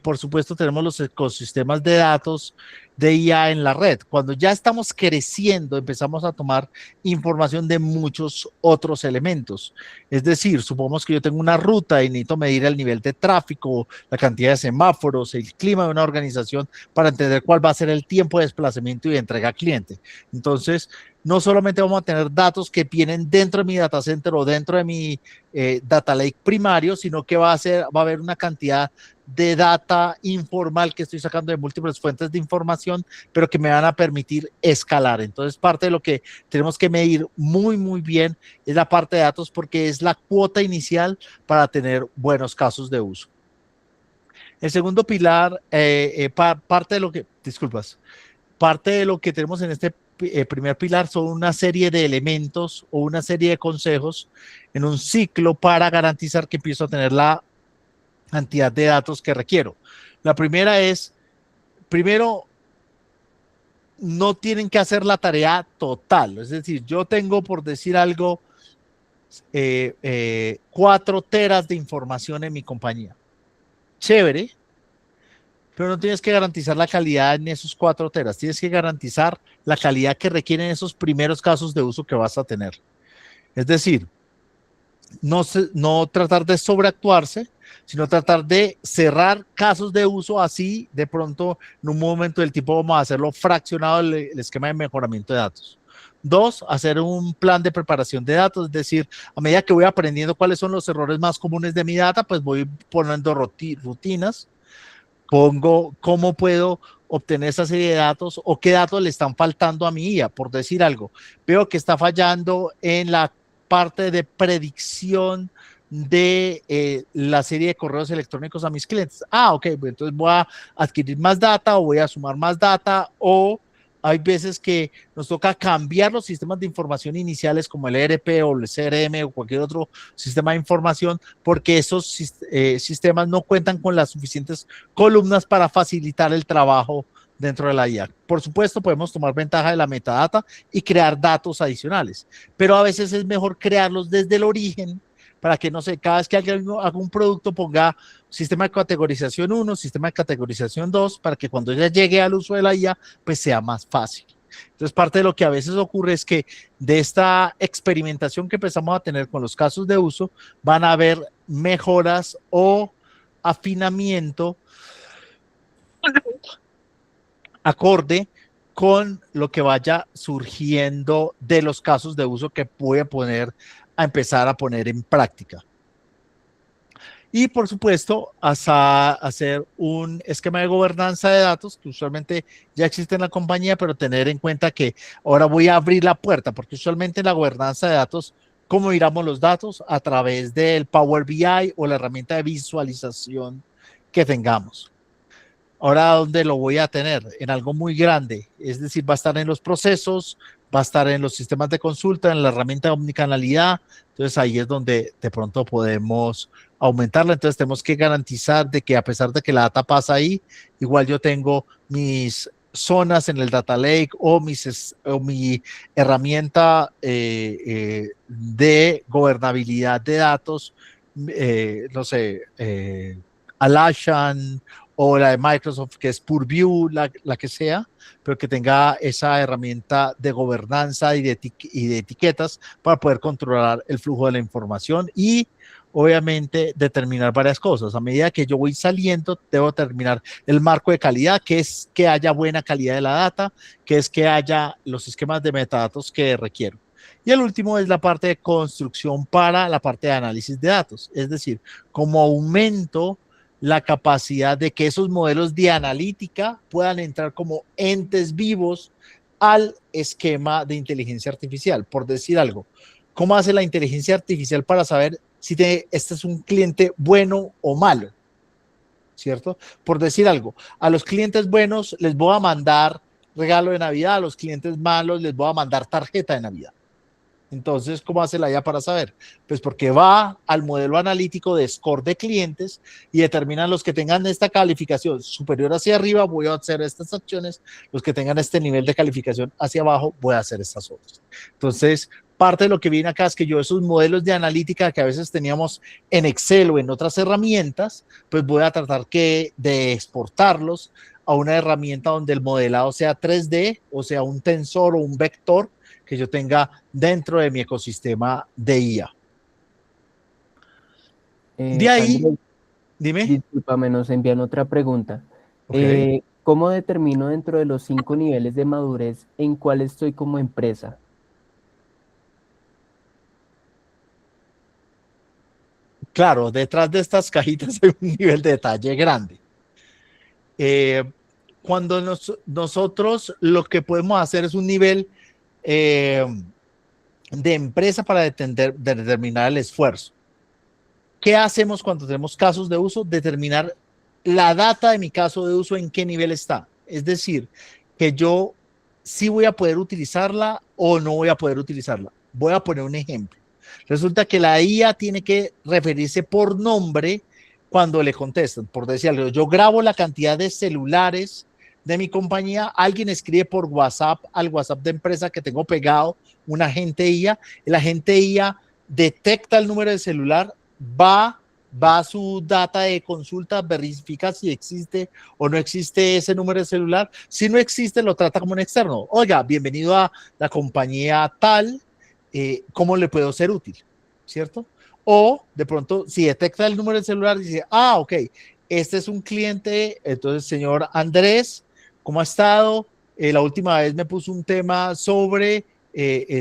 S2: por supuesto tenemos los ecosistemas de datos de IA en la red. Cuando ya estamos creciendo, empezamos a tomar información de muchos otros elementos. Es decir, supongamos que yo tengo una ruta y necesito medir el nivel de tráfico, la cantidad de semáforos, el clima de una organización para entender cuál va a ser el tiempo de desplazamiento y de entrega al cliente. Entonces, no solamente vamos a tener datos que vienen dentro de mi data center o dentro de mi data lake primario, sino que va a haber una cantidad de data informal que estoy sacando de múltiples fuentes de información, pero que me van a permitir escalar. Entonces, parte de lo que tenemos que medir muy, muy bien es la parte de datos porque es la cuota inicial para tener buenos casos de uso. El segundo pilar, parte de lo que tenemos en este primer pilar son una serie de elementos o una serie de consejos en un ciclo para garantizar que empiezo a tener la cantidad de datos que requiero. La primera es, primero, no tienen que hacer la tarea total. Es decir, yo tengo, por decir algo, 4 teras de información en mi compañía. Chévere, pero no tienes que garantizar la calidad en esos 4 teras. Tienes que garantizar la calidad que requieren esos primeros casos de uso que vas a tener. Es decir, no tratar de sobreactuarse, sino tratar de cerrar casos de uso así, de pronto en un momento del tipo vamos a hacerlo fraccionado el esquema de mejoramiento de datos. 2, hacer un plan de preparación de datos, es decir, a medida que voy aprendiendo cuáles son los errores más comunes de mi data, pues voy poniendo rutinas, pongo cómo puedo obtener esa serie de datos o qué datos le están faltando a mi IA, por decir algo. Veo que está fallando en la parte de predicción de la serie de correos electrónicos a mis clientes. Ok, pues entonces voy a adquirir más data o voy a sumar más data, o hay veces que nos toca cambiar los sistemas de información iniciales como el ERP o el CRM o cualquier otro sistema de información porque esos sistemas no cuentan con las suficientes columnas para facilitar el trabajo dentro de la IA. Por supuesto, podemos tomar ventaja de la metadata y crear datos adicionales, pero a veces es mejor crearlos desde el origen para que, no sé, cada vez que alguien haga un producto ponga sistema de categorización 1, sistema de categorización 2, para que cuando ya llegue al uso de la IA, pues sea más fácil. Entonces, parte de lo que a veces ocurre es que de esta experimentación que empezamos a tener con los casos de uso, van a haber mejoras o afinamiento acorde con lo que vaya surgiendo de los casos de uso que puede poner a empezar a poner en práctica. Y por supuesto, hasta hacer un esquema de gobernanza de datos que usualmente ya existe en la compañía, pero tener en cuenta que ahora voy a abrir la puerta, porque usualmente en la gobernanza de datos, ¿cómo miramos los datos? A través del Power BI o la herramienta de visualización que tengamos. Ahora, ¿dónde lo voy a tener? En algo muy grande, es decir, va a estar en los procesos, va a estar en los sistemas de consulta, en la herramienta de omnicanalidad. Entonces ahí es donde de pronto podemos aumentarla. Entonces tenemos que garantizar de que a pesar de que la data pasa ahí, igual yo tengo mis zonas en el data lake o mi herramienta de gobernabilidad de datos, no sé, Alashan o la de Microsoft, que es Purview, la que sea, pero que tenga esa herramienta de gobernanza y de etiquetas para poder controlar el flujo de la información y obviamente determinar varias cosas. A medida que yo voy saliendo, debo determinar el marco de calidad, que es que haya buena calidad de la data, que es que haya los esquemas de metadatos que requiero. Y el último es la parte de construcción para la parte de análisis de datos, es decir, como aumento la capacidad de que esos modelos de analítica puedan entrar como entes vivos al esquema de inteligencia artificial. Por decir algo, ¿cómo hace la inteligencia artificial para saber si este es un cliente bueno o malo? ¿Cierto? Por decir algo, a los clientes buenos les voy a mandar regalo de Navidad, a los clientes malos les voy a mandar tarjeta de Navidad. Entonces, ¿cómo hace la IA para saber? Pues porque va al modelo analítico de score de clientes y determinan los que tengan esta calificación superior hacia arriba, voy a hacer estas acciones, los que tengan este nivel de calificación hacia abajo, voy a hacer estas otras. Entonces, parte de lo que viene acá es que yo esos modelos de analítica que a veces teníamos en Excel o en otras herramientas, pues voy a tratar de exportarlos a una herramienta donde el modelado sea 3D, o sea, un tensor o un vector, que yo tenga dentro de mi ecosistema de IA. De ahí,
S3: Andrés,
S2: dime.
S3: discúlpame, nos envían otra pregunta.
S2: Okay.
S3: ¿Cómo determino dentro de los 5 niveles de madurez en cuál estoy como empresa?
S2: Claro, detrás de estas cajitas hay un nivel de detalle grande. Cuando nosotros lo que podemos hacer es un nivel de empresa para determinar el esfuerzo. ¿Qué hacemos cuando tenemos casos de uso? Determinar la data de mi caso de uso en qué nivel está. Es decir, que yo sí voy a poder utilizarla o no voy a poder utilizarla. Voy a poner un ejemplo. Resulta que la IA tiene que referirse por nombre cuando le contestan. Por decir algo, yo grabo la cantidad de celulares de mi compañía, alguien escribe por WhatsApp al WhatsApp de empresa que tengo pegado, un agente IA, el agente IA detecta el número de celular, va a su data de consulta, verifica si existe o no existe ese número de celular. Si no existe, lo trata como un externo. Oiga, bienvenido a la compañía tal, ¿cómo le puedo ser útil? ¿Cierto? O de pronto, si detecta el número de celular, dice, ok, este es un cliente, entonces, señor Andrés, ¿cómo ha estado? La última vez me puso un tema sobre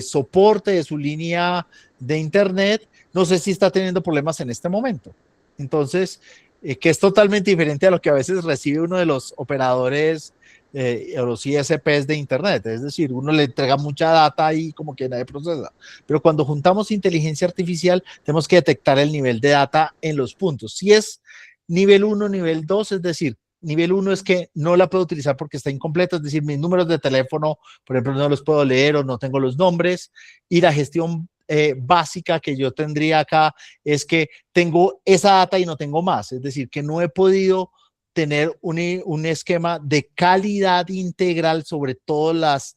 S2: soporte de su línea de internet. No sé si está teniendo problemas en este momento. Entonces, que es totalmente diferente a lo que a veces recibe uno de los operadores o los ISPs de internet. Es decir, uno le entrega mucha data y como que nadie procesa. Pero cuando juntamos inteligencia artificial, tenemos que detectar el nivel de data en los puntos. Si es nivel 1, nivel 2, es decir, nivel 1 es que no la puedo utilizar porque está incompleta, es decir, mis números de teléfono, por ejemplo, no los puedo leer o no tengo los nombres, y la gestión básica que yo tendría acá es que tengo esa data y no tengo más, es decir, que no he podido tener un esquema de calidad integral sobre todas las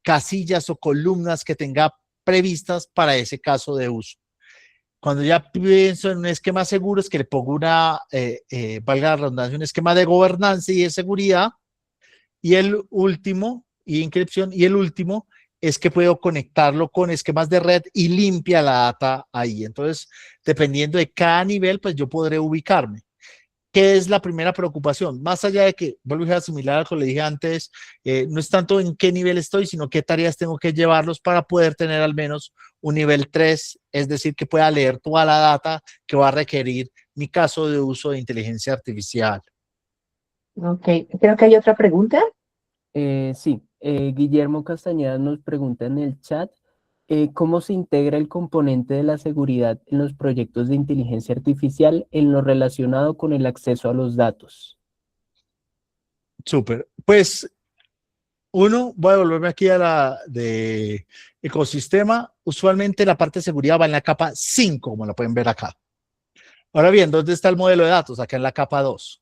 S2: casillas o columnas que tenga previstas para ese caso de uso. Cuando ya pienso en un esquema seguro es que le pongo valga la redundancia, un esquema de gobernanza y de seguridad. Y el último, y inscripción, y el último es que puedo conectarlo con esquemas de red y limpia la data ahí. Entonces, dependiendo de cada nivel, pues yo podré ubicarme. ¿Qué es la primera preocupación? Más allá de que, vuelvo a asimilar lo que le dije antes, no es tanto en qué nivel estoy, sino qué tareas tengo que llevarlos para poder tener al menos un nivel 3, es decir, que pueda leer toda la data que va a requerir mi caso de uso de inteligencia artificial.
S1: Ok, creo que hay otra pregunta.
S3: Sí, Guillermo Castañeda nos pregunta en el chat, ¿cómo se integra el componente de la seguridad en los proyectos de inteligencia artificial en lo relacionado con el acceso a los datos?
S2: Súper. Pues uno, voy a volverme aquí a la de ecosistema. Usualmente la parte de seguridad va en la capa 5, como la pueden ver acá. Ahora bien, ¿dónde está el modelo de datos? Acá en la capa 2.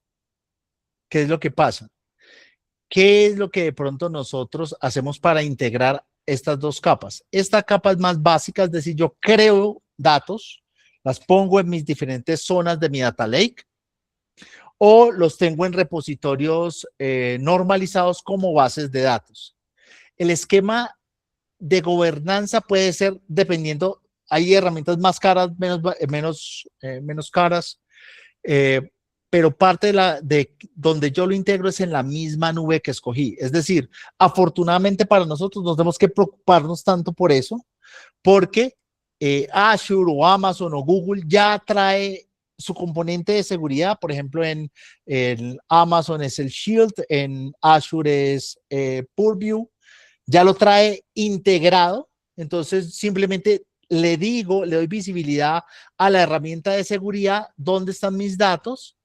S2: ¿Qué es lo que pasa? ¿Qué es lo que de pronto nosotros hacemos para integrar estas dos capas? Esta capa es más básica, es decir, yo creo datos, las pongo en mis diferentes zonas de mi data lake o los tengo en repositorios normalizados como bases de datos. El esquema de gobernanza puede ser dependiendo, hay herramientas más caras, menos caras, eh, pero parte de donde yo lo integro es en la misma nube que escogí. Es decir, afortunadamente para nosotros no tenemos que preocuparnos tanto por eso, porque Azure o Amazon o Google ya trae su componente de seguridad. Por ejemplo, en Amazon es el Shield, en Azure es Purview, ya lo trae integrado. Entonces simplemente le doy visibilidad a la herramienta de seguridad, dónde están mis datos,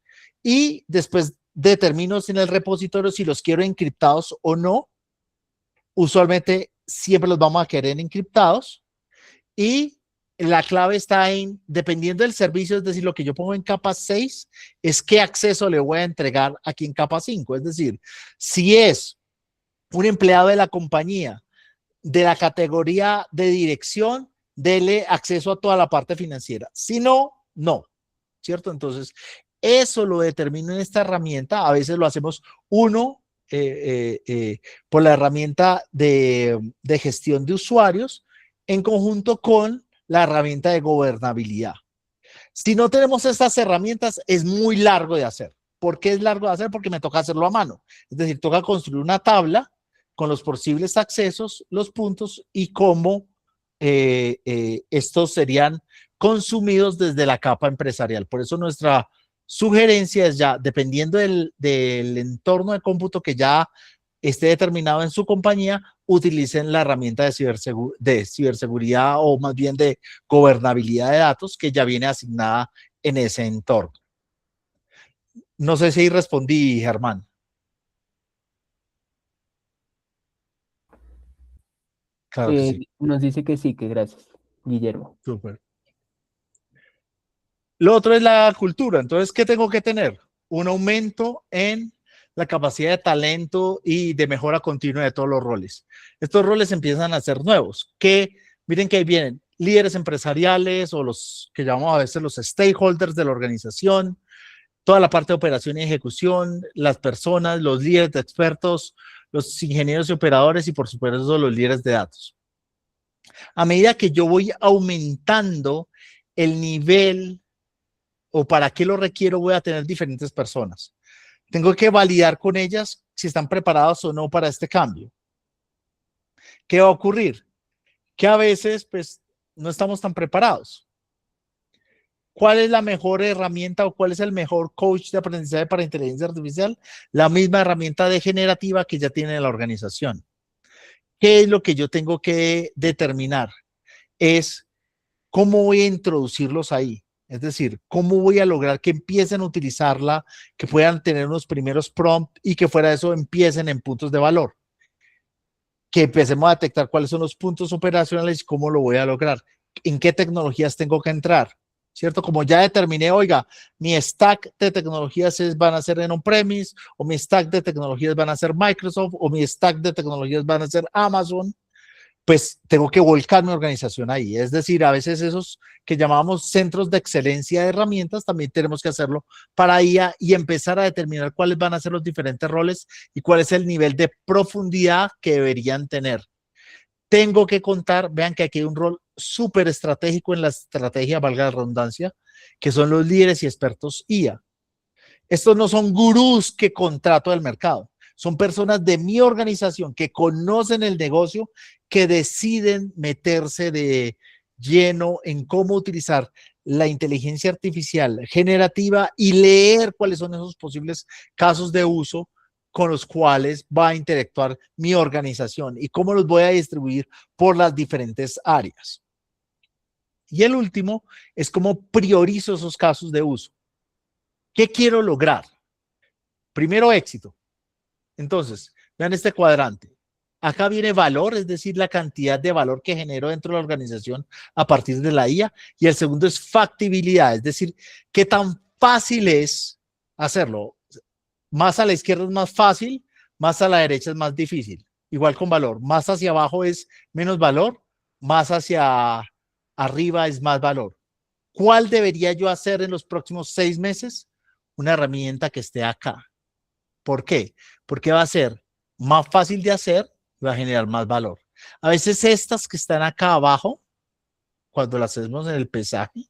S2: y después determino en el repositorio si los quiero encriptados o no. Usualmente siempre los vamos a querer encriptados, y la clave está en, dependiendo del servicio, es decir, lo que yo pongo en capa 6 es qué acceso le voy a entregar aquí en capa 5. Es decir, si es un empleado de la compañía de la categoría de dirección, dele acceso a toda la parte financiera. Si no, no, ¿cierto? Entonces, eso lo determino en esta herramienta. A veces lo hacemos uno por la herramienta de gestión de usuarios en conjunto con la herramienta de gobernabilidad. Si no tenemos estas herramientas, es muy largo de hacer. ¿Por qué es largo de hacer? Porque me toca hacerlo a mano. Es decir, toca construir una tabla con los posibles accesos, los puntos y cómo estos serían consumidos desde la capa empresarial. Por eso nuestra sugerencia es ya, dependiendo del entorno de cómputo que ya esté determinado en su compañía, utilicen la herramienta de ciberseguridad o más bien de gobernabilidad de datos que ya viene asignada en ese entorno. No sé si respondí, Germán. Claro que sí.
S3: Nos dice que sí, que gracias, Guillermo.
S2: Súper. Lo otro es la cultura. Entonces, ¿qué tengo que tener? Un aumento en la capacidad de talento y de mejora continua de todos los roles. Estos roles empiezan a ser nuevos, que miren que ahí vienen líderes empresariales o los que llamamos a veces los stakeholders de la organización, toda la parte de operación y ejecución, las personas, los líderes de expertos, los ingenieros y operadores y por supuesto los líderes de datos. A medida que yo voy aumentando el nivel o para qué lo requiero, voy a tener diferentes personas. Tengo que validar con ellas si están preparados o no para este cambio. ¿Qué va a ocurrir? Que a veces pues no estamos tan preparados. ¿Cuál es la mejor herramienta o cuál es el mejor coach de aprendizaje para inteligencia artificial? La misma herramienta degenerativa que ya tiene la organización. ¿Qué es lo que yo tengo que determinar? Es cómo voy a introducirlos ahí. Es decir, cómo voy a lograr que empiecen a utilizarla, que puedan tener unos primeros prompts y que fuera de eso empiecen en puntos de valor. Que empecemos a detectar cuáles son los puntos operacionales y cómo lo voy a lograr. En qué tecnologías tengo que entrar. ¿Cierto? Como ya determiné, oiga, mi stack de tecnologías van a ser en on-premise, o mi stack de tecnologías van a ser Microsoft, o mi stack de tecnologías van a ser Amazon, pues tengo que volcar mi organización ahí. Es decir, a veces esos que llamamos centros de excelencia de herramientas, también tenemos que hacerlo para IA y empezar a determinar cuáles van a ser los diferentes roles y cuál es el nivel de profundidad que deberían tener. Tengo que contar, vean que aquí hay un rol súper estratégico en la estrategia, valga la redundancia, que son los líderes y expertos IA. Estos no son gurús que contrato del mercado, son personas de mi organización que conocen el negocio, que deciden meterse de lleno en cómo utilizar la inteligencia artificial generativa y leer cuáles son esos posibles casos de uso con los cuales va a interactuar mi organización y cómo los voy a distribuir por las diferentes áreas. Y el último es cómo priorizo esos casos de uso. ¿Qué quiero lograr? Primero, éxito. Entonces, vean este cuadrante. Acá viene valor, es decir, la cantidad de valor que genero dentro de la organización a partir de la IA. Y el segundo es factibilidad, es decir, qué tan fácil es hacerlo. Más a la izquierda es más fácil, más a la derecha es más difícil. Igual con valor. Más hacia abajo es menos valor, más hacia arriba es más valor. ¿Cuál debería yo hacer en los próximos 6 meses? Una herramienta que esté acá. ¿Por qué? Porque va a ser más fácil de hacer y va a generar más valor. A veces estas que están acá abajo, cuando las hacemos en el pesaje,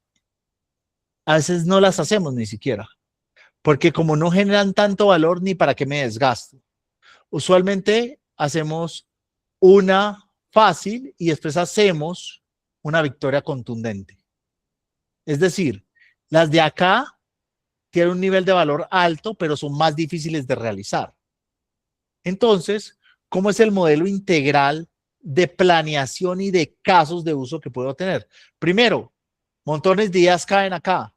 S2: a veces no las hacemos ni siquiera. Porque como no generan tanto valor, ni para qué me desgasto. Usualmente hacemos una fácil y después hacemos una victoria contundente. Es decir, las de acá tienen un nivel de valor alto, pero son más difíciles de realizar. Entonces, ¿cómo es el modelo integral de planeación y de casos de uso que puedo tener? Primero, montones de ideas caen acá.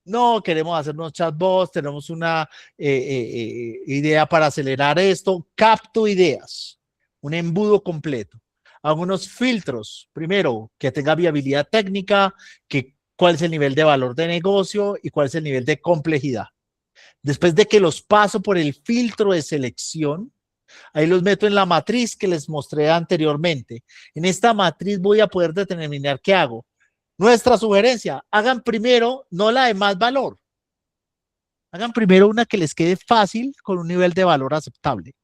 S2: No, queremos hacer unos chatbots, tenemos una idea para acelerar esto. Capto ideas, un embudo completo. Hago unos filtros. Primero, que tenga viabilidad técnica, cuál es el nivel de valor de negocio y cuál es el nivel de complejidad. Después de que los paso por el filtro de selección, ahí los meto en la matriz que les mostré anteriormente. En esta matriz voy a poder determinar qué hago. Nuestra sugerencia, hagan primero no la de más valor. Hagan primero una que les quede fácil con un nivel de valor aceptable.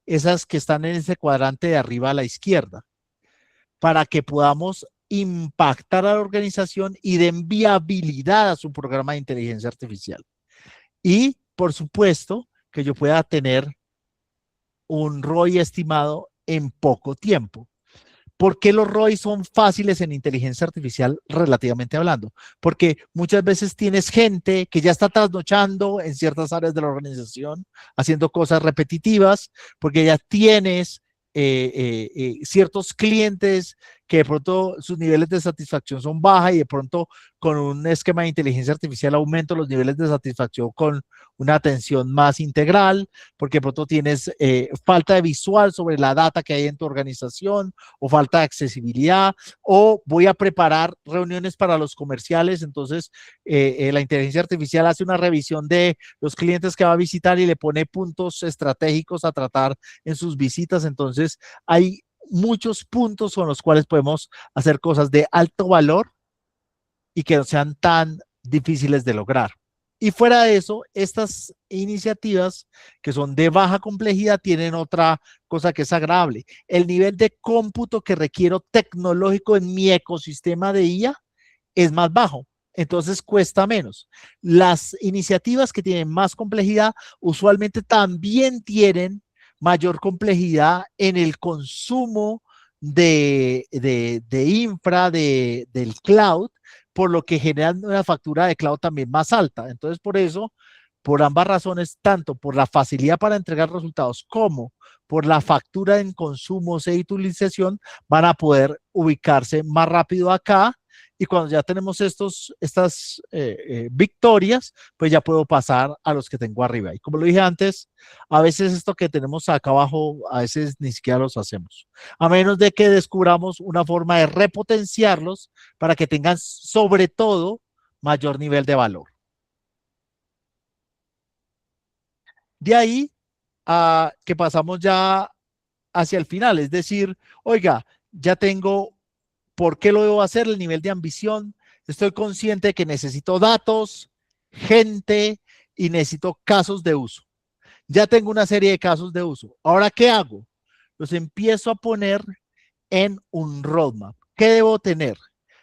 S2: Esas que están en ese cuadrante de arriba a la izquierda. Para que podamos impactar a la organización y den viabilidad a su programa de inteligencia artificial. Y, por supuesto, que yo pueda tener un ROI estimado en poco tiempo. ¿Por qué los ROI son fáciles en inteligencia artificial relativamente hablando? Porque muchas veces tienes gente que ya está trasnochando en ciertas áreas de la organización, haciendo cosas repetitivas, porque ya tienes ciertos clientes que de pronto sus niveles de satisfacción son bajas y de pronto con un esquema de inteligencia artificial aumento los niveles de satisfacción con una atención más integral, porque de pronto tienes falta de visual sobre la data que hay en tu organización o falta de accesibilidad, o voy a preparar reuniones para los comerciales, entonces la inteligencia artificial hace una revisión de los clientes que va a visitar y le pone puntos estratégicos a tratar en sus visitas, entonces hay muchos puntos con los cuales podemos hacer cosas de alto valor y que no sean tan difíciles de lograr. Y fuera de eso, estas iniciativas que son de baja complejidad tienen otra cosa que es agradable. El nivel de cómputo que requiero tecnológico en mi ecosistema de IA es más bajo, entonces cuesta menos. Las iniciativas que tienen más complejidad usualmente también tienen mayor complejidad en el consumo de infra del cloud, por lo que generan una factura de cloud también más alta. Entonces, por eso, por ambas razones, tanto por la facilidad para entregar resultados como por la factura en consumos e utilización, van a poder ubicarse más rápido acá. Y cuando ya tenemos estas victorias, pues ya puedo pasar a los que tengo arriba. Y como lo dije antes, a veces esto que tenemos acá abajo, a veces ni siquiera los hacemos. A menos de que descubramos una forma de repotenciarlos para que tengan sobre todo mayor nivel de valor. De ahí a que pasamos ya hacia el final, es decir, oiga, ya tengo por qué lo debo hacer, el nivel de ambición, estoy consciente de que necesito datos, gente y necesito casos de uso. Ya tengo una serie de casos de uso. Ahora, ¿qué hago? Los empiezo a poner en un roadmap. ¿Qué debo tener?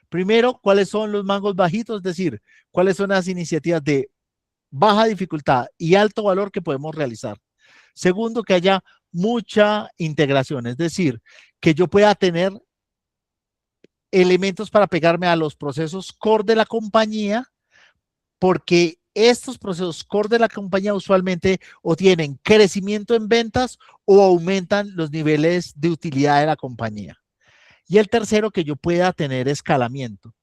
S2: Primero, ¿cuáles son los mangos bajitos? Es decir, ¿cuáles son las iniciativas de baja dificultad y alto valor que podemos realizar? Segundo, que haya mucha integración, es decir, que yo pueda tener elementos para pegarme a los procesos core de la compañía, porque estos procesos core de la compañía usualmente o tienen crecimiento en ventas o aumentan los niveles de utilidad de la compañía. Y el tercero, que yo pueda tener escalamiento.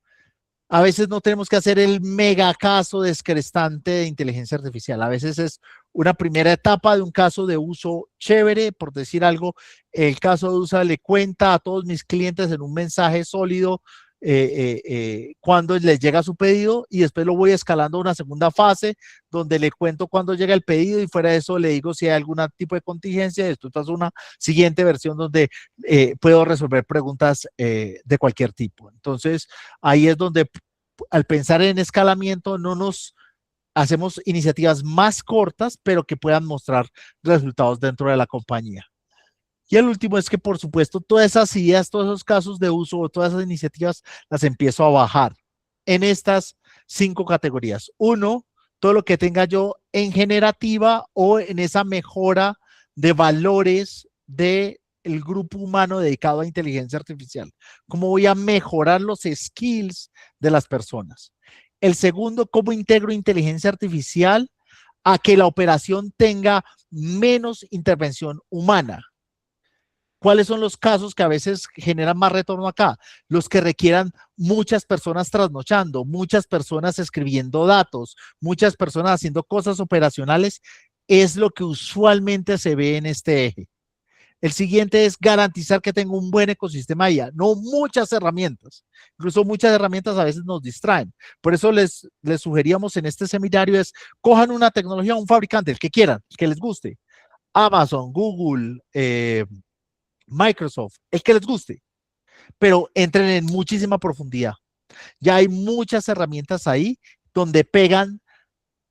S2: A veces no tenemos que hacer el mega caso descrestante de inteligencia artificial. A veces es una primera etapa de un caso de uso chévere, por decir algo. El caso de uso le cuenta a todos mis clientes en un mensaje sólido cuando les llega su pedido, y después lo voy escalando a una segunda fase donde le cuento cuando llega el pedido y fuera de eso le digo si hay algún tipo de contingencia. Esto es una siguiente versión donde puedo resolver preguntas de cualquier tipo. Entonces, ahí es donde al pensar en escalamiento no nos hacemos iniciativas más cortas, pero que puedan mostrar resultados dentro de la compañía. Y el último es que, por supuesto, todas esas ideas, todos esos casos de uso, todas esas iniciativas, las empiezo a bajar en estas 5 categorías. Uno, todo lo que tenga yo en generativa o en esa mejora de valores del grupo humano dedicado a inteligencia artificial. ¿Cómo voy a mejorar los skills de las personas? El segundo, ¿cómo integro inteligencia artificial a que la operación tenga menos intervención humana? ¿Cuáles son los casos que a veces generan más retorno acá? Los que requieran muchas personas trasnochando, muchas personas escribiendo datos, muchas personas haciendo cosas operacionales, es lo que usualmente se ve en este eje. El siguiente es garantizar que tengo un buen ecosistema IA, no muchas herramientas. Incluso muchas herramientas a veces nos distraen. Por eso les sugeríamos en este seminario es, cojan una tecnología, un fabricante, el que quieran, el que les guste. Amazon, Google, Microsoft, el que les guste, pero entren en muchísima profundidad. Ya hay muchas herramientas ahí donde pegan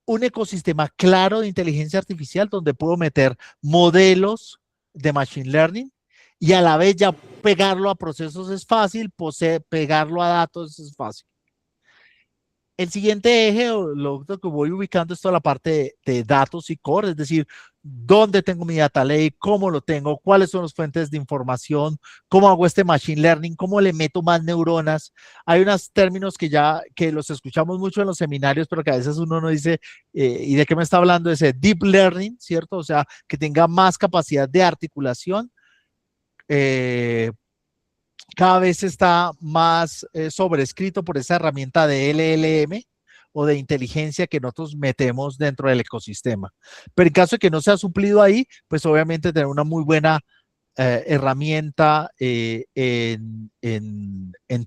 S2: un ecosistema claro de inteligencia artificial, donde puedo meter modelos de machine learning y a la vez ya pegarlo a procesos es fácil, pegarlo a datos es fácil. El siguiente eje, lo que voy ubicando, es toda la parte de datos y core, es decir, dónde tengo mi data lake, cómo lo tengo, cuáles son las fuentes de información, cómo hago este machine learning, cómo le meto más neuronas. Hay unos términos que los escuchamos mucho en los seminarios, pero que a veces uno no dice, ¿y de qué me está hablando? Ese deep learning, ¿cierto? O sea, que tenga más capacidad de articulación. cada vez está más sobrescrito por esa herramienta de LLM o de inteligencia que nosotros metemos dentro del ecosistema. Pero en caso de que no sea suplido ahí, pues obviamente tener una muy buena herramienta en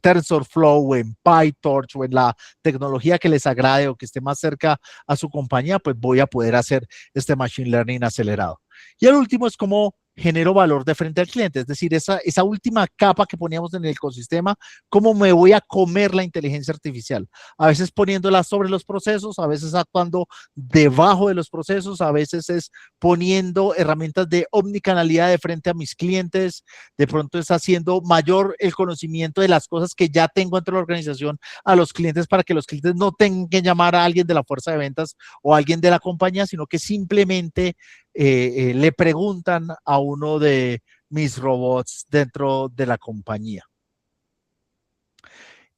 S2: TensorFlow o en PyTorch o en la tecnología que les agrade o que esté más cerca a su compañía, pues voy a poder hacer este Machine Learning acelerado. Y el último es cómo genero valor de frente al cliente, es decir, esa última capa que poníamos en el ecosistema, cómo me voy a comer la inteligencia artificial. A veces poniéndola sobre los procesos, a veces actuando debajo de los procesos, a veces es poniendo herramientas de omnicanalidad de frente a mis clientes, de pronto es haciendo mayor el conocimiento de las cosas que ya tengo dentro de la organización a los clientes para que los clientes no tengan que llamar a alguien de la fuerza de ventas o a alguien de la compañía, sino que simplemente le preguntan a uno de mis robots dentro de la compañía.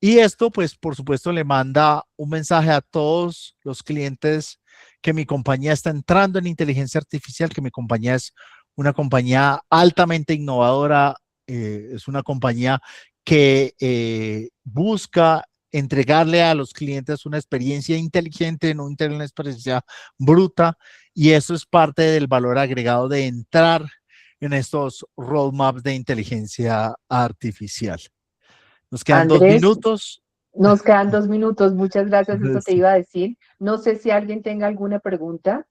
S2: Y esto, pues, por supuesto, le manda un mensaje a todos los clientes que mi compañía está entrando en inteligencia artificial, que mi compañía es una compañía altamente innovadora, es una compañía que busca entregarle a los clientes una experiencia inteligente, no una experiencia bruta, y eso es parte del valor agregado de entrar en estos roadmaps de inteligencia artificial. Nos quedan 2
S1: Andrés,
S2: minutos.
S1: nos quedan 2 minutos. Muchas gracias. Eso te
S2: Sí.
S1: iba a decir. No sé si alguien tenga alguna pregunta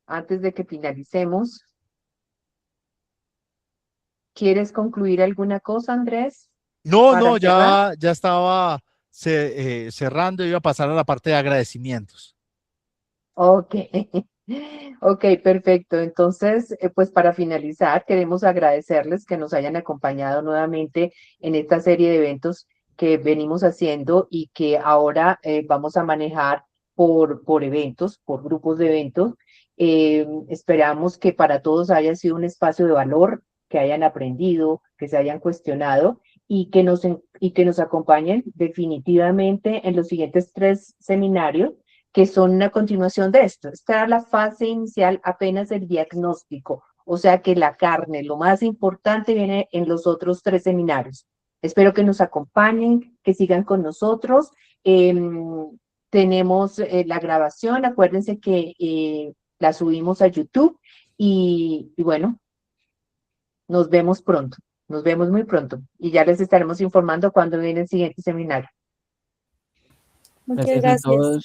S1: antes de que finalicemos. ¿Quieres concluir alguna cosa, Andrés,
S2: No,
S1: para
S2: no,
S1: cerrar?
S2: ya estaba cerrando, iba a pasar a la parte de agradecimientos.
S1: Ok, ok, perfecto. Entonces, pues para finalizar, queremos agradecerles que nos hayan acompañado nuevamente en esta serie de eventos que venimos haciendo y que ahora vamos a manejar por eventos, por grupos de eventos. Esperamos que para todos haya sido un espacio de valor, que hayan aprendido, que se hayan cuestionado y que nos acompañen definitivamente en los siguientes 3 seminarios que son una continuación de esto. Esta era la fase inicial, apenas el diagnóstico, o sea que la carne, lo más importante, viene en los otros 3 seminarios. Espero que nos acompañen, que sigan con nosotros. Eh, tenemos la grabación, acuérdense que la subimos a YouTube y bueno, nos vemos pronto, nos vemos muy pronto y ya les estaremos informando cuándo viene el siguiente seminario.
S4: Muchas
S3: Gracias a
S4: gracias.
S3: todos.